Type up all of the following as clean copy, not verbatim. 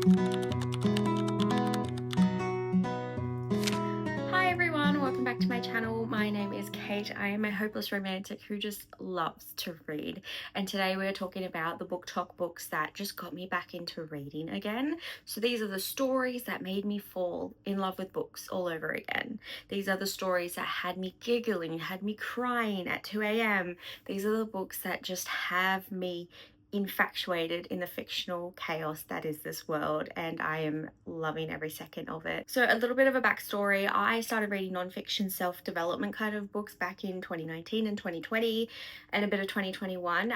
Hi everyone, welcome back to my channel. My name is Kate. I am a hopeless romantic who just loves to read, and today we're talking about the BookTok books that just got me back into reading again. So these are the stories that made me fall in love with books all over again. These are the stories that had me giggling, had me crying at 2 a.m. These are the books that just have me infatuated in the fictional chaos that is this world, and I am loving every second of it. So a little bit of a backstory: I started reading nonfiction self-development kind of books back in 2019 and 2020 and a bit of 2021,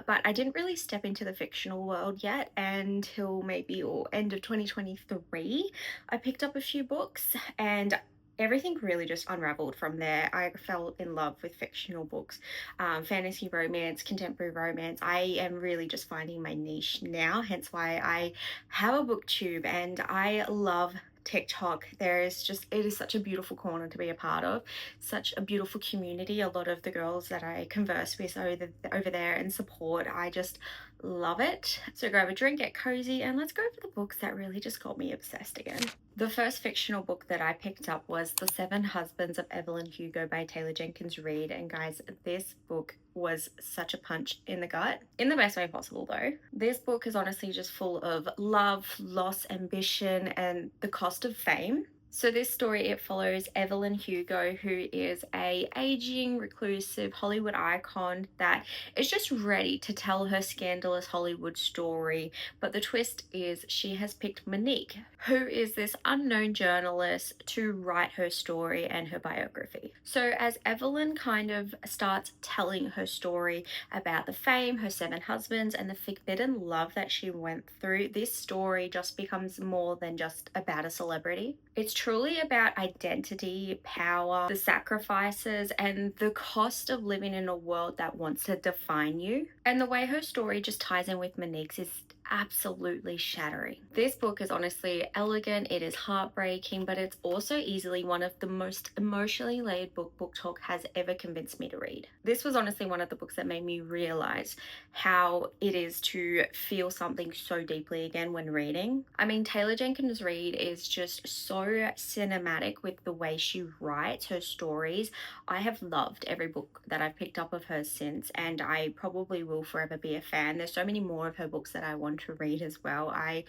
but I didn't really step into the fictional world yet until maybe or end of 2023. I picked up a few books and everything really just unraveled from there. I fell in love with fictional books, fantasy romance, contemporary romance. I am really just finding my niche now, hence why I have a booktube and I love TikTok. It is such a beautiful corner to be a part of, such a beautiful community. A lot of the girls that I converse with over there and support, I just love it. So grab a drink, get cozy, and let's go over the books that really just got me obsessed again. The first fictional book that I picked up was The Seven Husbands of Evelyn Hugo by Jenkins Reid. And guys, this book was such a punch in the gut, in the best way possible though. This book is honestly just full of love, loss, ambition, and the cost of fame. So this story, it follows Evelyn Hugo, who is a aging, reclusive Hollywood icon that is just ready to tell her scandalous Hollywood story. But the twist is she has picked Monique, who is this unknown journalist, to write her story and her biography. So as Evelyn kind of starts telling her story about the fame, her seven husbands, and the forbidden love that she went through, this story just becomes more than just about a celebrity. It's truly about identity, power, the sacrifices, and the cost of living in a world that wants to define you. And the way her story just ties in with Monique's is absolutely shattering. This book is honestly elegant, it is heartbreaking, but it's also easily one of the most emotionally layered BookTok has ever convinced me to read. This was honestly one of the books that made me realize how it is to feel something so deeply again when reading. I mean, Jenkins Reid is just so cinematic with the way she writes her stories. I have loved every book that I've picked up of hers since, and I probably will forever be a fan. There's so many more of her books that I want to read as well. I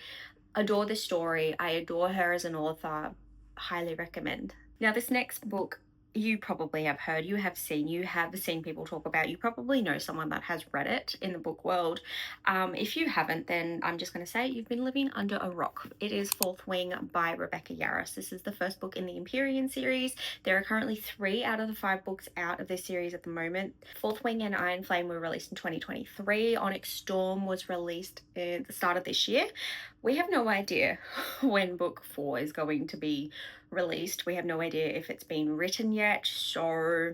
adore this story. I adore her as an author. Highly recommend. Now, this next book you probably have heard, you have seen people talk about, you probably know someone that has read it in the book world. If you haven't, then I'm just going to say you've been living under a rock. It is Fourth Wing by Rebecca Yarros. This is the first book in the Empyrean series. There are currently 3 out of the 5 books out of this series at the moment. Fourth Wing and Iron Flame were released in 2023. Onyx Storm was released at the start of this year. We have no idea when book 4 is going to be released. We have no idea if it's been written yet, so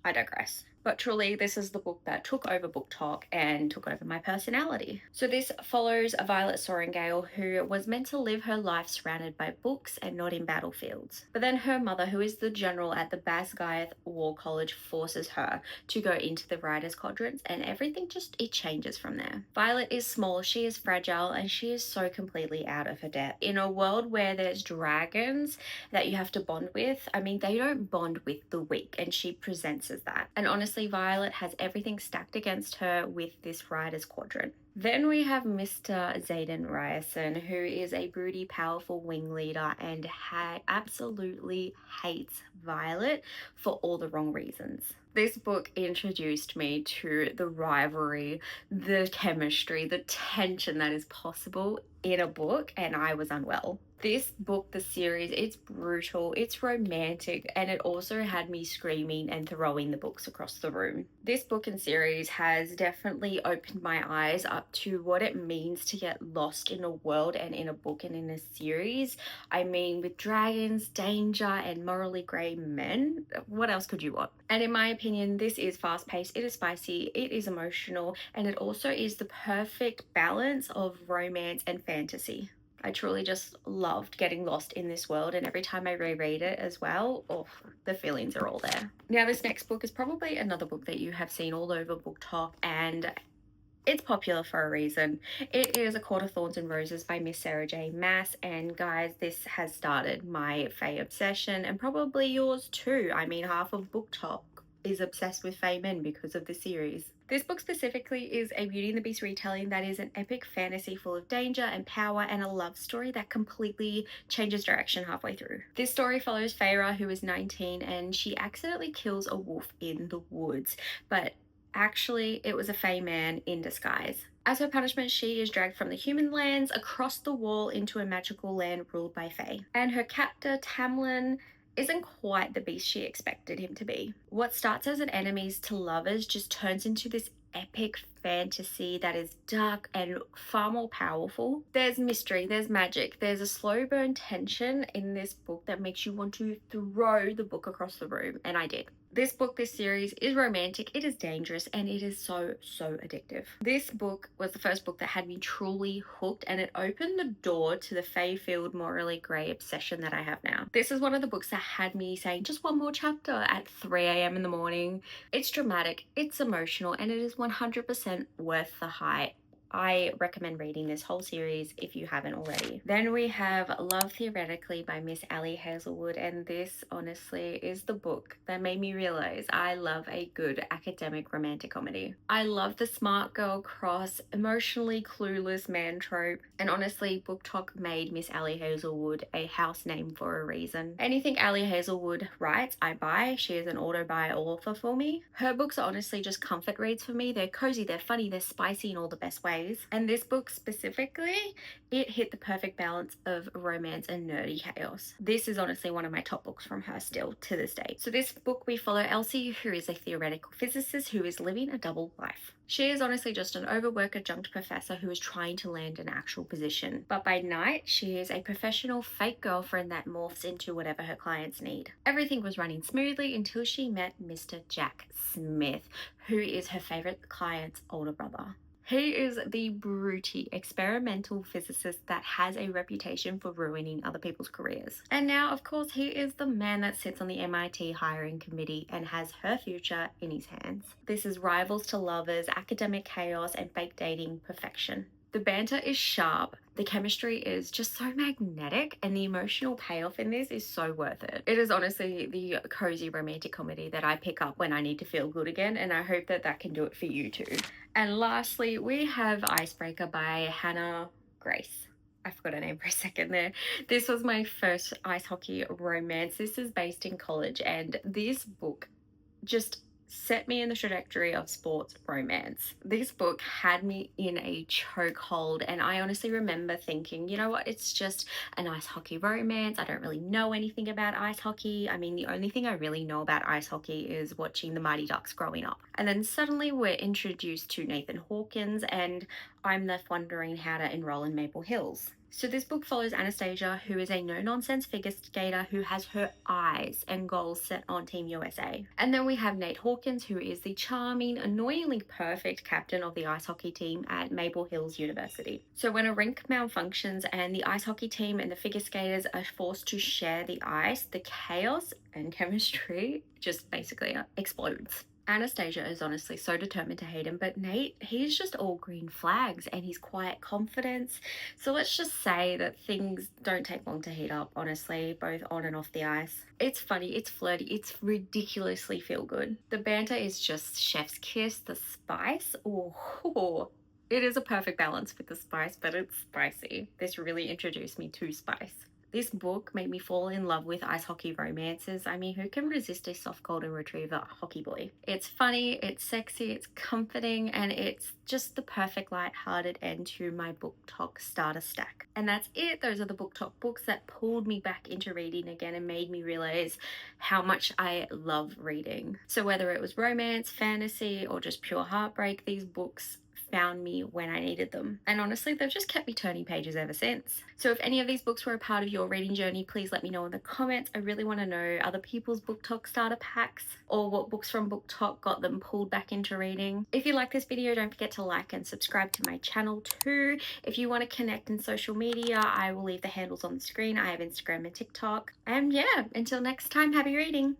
I digress. But truly, this is the book that took over BookTok and took over my personality. So this follows a Violet Sorrengail who was meant to live her life surrounded by books and not in battlefields. But then her mother, who is the general at the Basgiath War College, forces her to go into the Writers' Quadrants, and everything it changes from there. Violet is small, she is fragile, and she is so completely out of her depth. In a world where there's dragons that you have to bond with, I mean, they don't bond with the weak, and she presents as that. And honestly, Violet has everything stacked against her with this Writer's Quadrant. Then we have Mr. Xaden Ryerson, who is a broody, powerful wing leader and absolutely hates Violet for all the wrong reasons. This book introduced me to the rivalry, the chemistry, the tension that is possible in a book, and I was unwell. This book, the series, it's brutal, it's romantic, and it also had me screaming and throwing the books across the room. This book and series has definitely opened my eyes up to what it means to get lost in a world and in a book and in a series. I mean, with dragons, danger, and morally grey men, what else could you want? And in my opinion, this is fast-paced, it is spicy, it is emotional, and it also is the perfect balance of romance and fantasy. I truly just loved getting lost in this world, and every time I reread it as well, oh, the feelings are all there. Now, this next book is probably another book that you have seen all over BookTok, and It's popular for a reason. It is A Court of Thorns and Roses by Miss Sarah J. Maas, and guys, this has started my Fae obsession, and probably yours too. I mean, half of BookTok is obsessed with Fae men because of the series. This book specifically is a Beauty and the Beast retelling that is an epic fantasy full of danger and power and a love story that completely changes direction halfway through. This story follows Feyre, who is 19, and she accidentally kills a wolf in the woods, but actually, it was a Fae man in disguise. As her punishment, she is dragged from the human lands across the wall into a magical land ruled by Fae. And her captor, Tamlin, isn't quite the beast she expected him to be. What starts as an enemies to lovers just turns into this epic fantasy that is dark and far more powerful. There's mystery, there's magic, there's a slow burn tension in this book that makes you want to throw the book across the room, and I did. This book, this series is romantic, it is dangerous, and it is so addictive. This book was the first book that had me truly hooked, and it opened the door to the fae-filled, morally grey obsession that I have now. This is one of the books that had me saying just one more chapter at 3 a.m. in the morning. It's dramatic, it's emotional, and it is 100% worth the hype. I recommend reading this whole series if you haven't already. Then we have Love Theoretically by Miss Ali Hazelwood, and this honestly is the book that made me realize I love a good academic romantic comedy. I love the smart girl cross, emotionally clueless man trope, and honestly, BookTok made Miss Ali Hazelwood a house name for a reason. Anything Ali Hazelwood writes, I buy. She is an auto-buy author for me. Her books are honestly just comfort reads for me. They're cozy, they're funny, they're spicy in all the best ways. And this book specifically, it hit the perfect balance of romance and nerdy chaos. This is honestly one of my top books from her still to this day. So this book, we follow Elsie, who is a theoretical physicist who is living a double life. She is honestly just an overworked adjunct professor who is trying to land an actual position. But by night, she is a professional fake girlfriend that morphs into whatever her clients need. Everything was running smoothly until she met Mr. Jack Smith, who is her favorite client's older brother. He is the broody experimental physicist that has a reputation for ruining other people's careers. And now, of course, he is the man that sits on the MIT hiring committee and has her future in his hands. This is rivals to lovers, academic chaos, and fake dating perfection. The banter is sharp, the chemistry is just so magnetic, and the emotional payoff in this is so worth it. It is honestly the cozy romantic comedy that I pick up when I need to feel good again, and I hope that that can do it for you too. And lastly, we have Icebreaker by Hannah Grace. I forgot her name for a second there. This was my first ice hockey romance. This is based in college, and this book just set me in the trajectory of sports romance. This book had me in a chokehold, and I honestly remember thinking, you know what, it's just an ice hockey romance. I don't really know anything about ice hockey. I mean, the only thing I really know about ice hockey is watching the Mighty Ducks growing up. And then suddenly we're introduced to Nathan Hawkins, and I'm left wondering how to enroll in Maple Hills. So this book follows Anastasia, who is a no-nonsense figure skater who has her eyes and goals set on Team USA. And then we have Nate Hawkins, who is the charming, annoyingly perfect captain of the ice hockey team at Maple Hills University. So when a rink malfunctions and the ice hockey team and the figure skaters are forced to share the ice, the chaos and chemistry just basically explodes. Anastasia is honestly so determined to hate him, but Nate, he's just all green flags and he's quiet confidence. So let's just say that things don't take long to heat up, honestly, both on and off the ice. It's funny, it's flirty, it's ridiculously feel good. The banter is just chef's kiss, the spice, oh, it is a perfect balance with the spice, but it's spicy. This really introduced me to spice. This book made me fall in love with ice hockey romances. I mean, who can resist a soft golden retriever hockey boy? It's funny, it's sexy, it's comforting, and it's just the perfect light-hearted end to my BookTok starter stack. And that's it. Those are the BookTok books that pulled me back into reading again and made me realize how much I love reading. So whether it was romance, fantasy, or just pure heartbreak, these books found me when I needed them. And honestly, they've just kept me turning pages ever since. So if any of these books were a part of your reading journey, please let me know in the comments. I really want to know other people's BookTok starter packs or what books from BookTok got them pulled back into reading. If you like this video, don't forget to like and subscribe to my channel too. If you want to connect in social media, I will leave the handles on the screen. I have Instagram and TikTok. And yeah, until next time, happy reading.